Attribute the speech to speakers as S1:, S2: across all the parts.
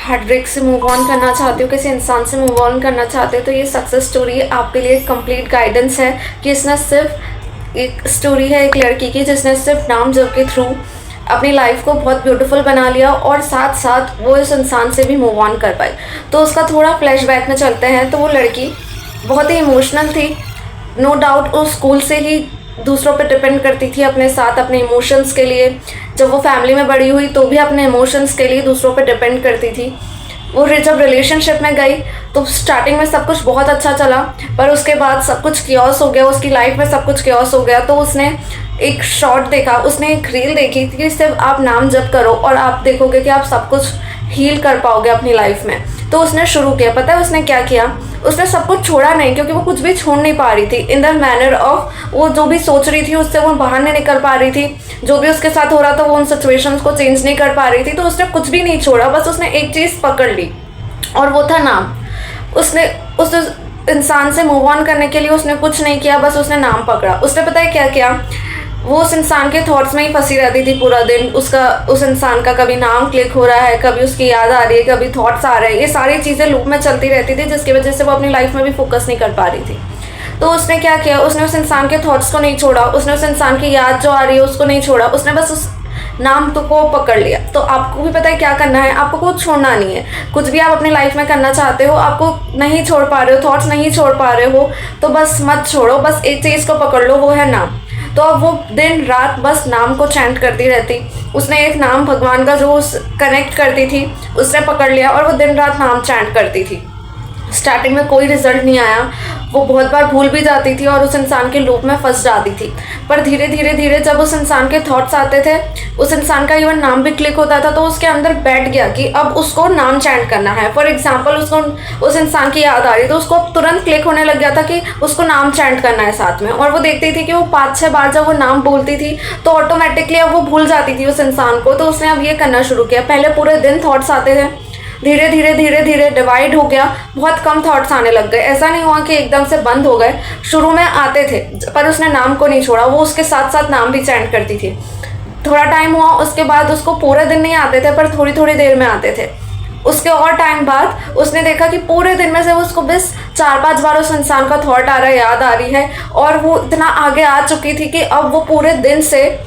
S1: Heart break से move on करना चाहते हो, किसी इंसान से मूव ऑन करना चाहते हो, तो ये सक्सेस स्टोरी आपके लिए कंप्लीट गाइडेंस है कि इसने सिर्फ एक स्टोरी है एक लड़की की जिसने सिर्फ नाम जप के थ्रू अपनी लाइफ को बहुत ब्यूटीफुल बना लिया और साथ साथ वो इस इंसान से भी मूव ऑन कर पाई। तो उसका थोड़ा फ्लैशबैक में चलते हैं। तो वो लड़की बहुत ही इमोशनल थी, नो डाउट वो स्कूल से ही दूसरों पे डिपेंड करती थी अपने साथ अपने इमोशंस के लिए। जब वो फैमिली में बड़ी हुई तो भी अपने इमोशंस के लिए दूसरों पे डिपेंड करती थी। वो जब रिलेशनशिप में गई तो स्टार्टिंग में सब कुछ बहुत अच्छा चला, पर उसके बाद सब कुछ कियोस हो गया, उसकी लाइफ में सब कुछ कियोस हो गया। तो उसने एक शॉर्ट देखा, उसने एक रील देखी कि सिर्फ आप नाम जप करो और आप देखोगे कि आप सब कुछ हील कर पाओगे अपनी लाइफ में। तो उसने शुरू किया। पता है उसने क्या किया? उसने सब कुछ छोड़ा नहीं, क्योंकि वो कुछ भी छोड़ नहीं पा रही थी इन द मैनर ऑफ वो जो भी सोच रही थी उससे वो बाहर नहीं निकल पा रही थी। जो भी उसके साथ हो रहा था वो उन सिचुएशंस को चेंज नहीं कर पा रही थी। तो उसने कुछ भी नहीं छोड़ा, बस उसने एक चीज़ पकड़ ली और वो था नाम। उसने उस इंसान से मूव ऑन करने के लिए उसने कुछ नहीं किया, बस उसने नाम पकड़ा। उसने पता है क्या किया? वो उस इंसान के थॉट्स में ही फंसी रहती थी पूरा दिन। उस इंसान का कभी नाम क्लिक हो रहा है, कभी उसकी याद आ रही है, कभी थॉट्स आ रहे हैं, ये सारी चीज़ें लूप में चलती रहती थी, जिसकी वजह से वो अपनी लाइफ में भी फोकस नहीं कर पा रही थी। तो उसने क्या किया? उसने उस इंसान के थॉट्स को नहीं छोड़ा, उसने उस इंसान की याद जो आ रही है उसको नहीं छोड़ा, उसने बस उस नाम तो को पकड़ लिया। तो आपको भी पता है क्या करना है, आपको कुछ छोड़ना नहीं है। कुछ भी आप अपनी लाइफ में करना चाहते हो, आपको नहीं छोड़ पा रहे हो, थॉट्स नहीं छोड़ पा रहे हो, तो बस मत छोड़ो, बस एक चीज़ को पकड़ लो, वो है नाम। तो अब वो दिन रात बस नाम को चैंट करती रहती। उसने एक नाम भगवान का जो कनेक्ट करती थी उसने पकड़ लिया और वो दिन रात नाम चैंट करती थी। स्टार्टिंग में कोई रिजल्ट नहीं आया, वो बहुत बार भूल भी जाती थी और उस इंसान के लूप में फंस जाती थी। पर धीरे धीरे धीरे जब उस इंसान के थॉट्स आते थे, उस इंसान का इवन नाम भी क्लिक होता था, तो उसके अंदर बैठ गया कि अब उसको नाम चैंट करना है। फॉर एग्जाम्पल उसको उस इंसान की याद आ रही, तो उसको तुरंत क्लिक होने लग गया था कि उसको नाम चैंट करना है साथ में। और वो देखती थी कि वो 5-6 बार जब वो नाम बोलती थी तो ऑटोमेटिकली अब वो भूल जाती थी उस इंसान को। तो उसने अब ये करना शुरू किया। पहले पूरे दिन थॉट्स आते थे, धीरे धीरे धीरे धीरे डिवाइड हो गया, बहुत कम थॉट्स आने लग गए। ऐसा नहीं हुआ कि एकदम से बंद हो गए, शुरू में आते थे, पर उसने नाम को नहीं छोड़ा, वो उसके साथ साथ नाम भी चैंट करती थी। थोड़ा टाइम हुआ, उसके बाद उसको पूरे दिन नहीं आते थे, पर थोड़ी थोड़ी देर में आते थे। उसके और टाइम बाद उसने देखा कि पूरे दिन में से उसको बस 4-5 बार उस इंसान का थॉट आ रहा है, याद आ रही है, और वो इतना आगे आ चुकी थी कि अब वो पूरे दिन से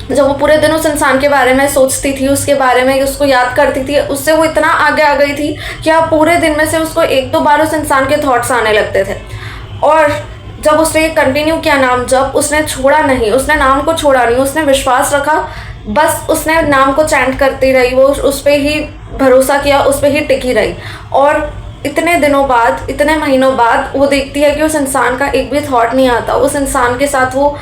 S1: जब वो पूरे दिन उस इंसान के बारे में सोचती थी, उसके बारे में उसको याद करती थी, उससे वो इतना आगे आ गई थी कि अब पूरे दिन में से उसको 1-2 बार उस इंसान के थॉट्स आने लगते थे। और जब उसने कंटिन्यू किया नाम जब, उसने छोड़ा नहीं, उसने नाम को छोड़ा नहीं, उसने विश्वास रखा, बस उसने नाम को चैंट करती रही, वो उस पर ही भरोसा किया, उस पर ही टिकी रही। और इतने दिनों बाद, इतने महीनों बाद वो देखती है कि उस इंसान का एक भी थॉट नहीं आता, उस इंसान के साथ वो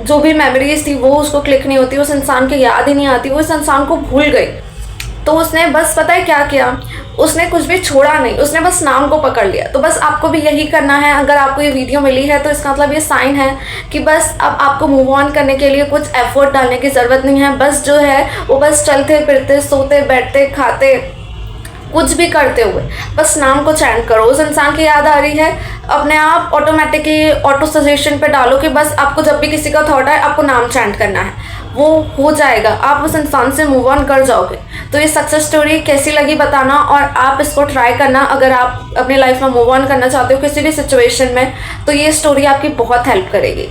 S1: जो भी मेमोरीज थी वो उसको क्लिक नहीं होती, उस इंसान की याद ही नहीं आती, वो उस इंसान को भूल गई। तो उसने बस पता है क्या किया? उसने कुछ भी छोड़ा नहीं, उसने बस नाम को पकड़ लिया। तो बस आपको भी यही करना है। अगर आपको ये वीडियो मिली है तो इसका मतलब ये साइन है कि बस अब आपको मूव ऑन करने के लिए कुछ एफर्ट डालने की ज़रूरत नहीं है। बस जो है वो बस चलते फिरते, सोते बैठते, खाते, कुछ भी करते हुए बस नाम को चैंट करो। उस इंसान की याद आ रही है, अपने आप ऑटोमेटिकली ऑटो सजेशन पे डालो कि बस आपको जब भी किसी का थॉट आए आपको नाम चैंट करना है, वो हो जाएगा, आप उस इंसान से मूव ऑन कर जाओगे। तो ये सक्सेस स्टोरी कैसी लगी बताना, और आप इसको ट्राई करना अगर आप अपनी लाइफ में मूव ऑन करना चाहते हो किसी भी सिचुएशन में, तो ये स्टोरी आपकी बहुत हेल्प करेगी।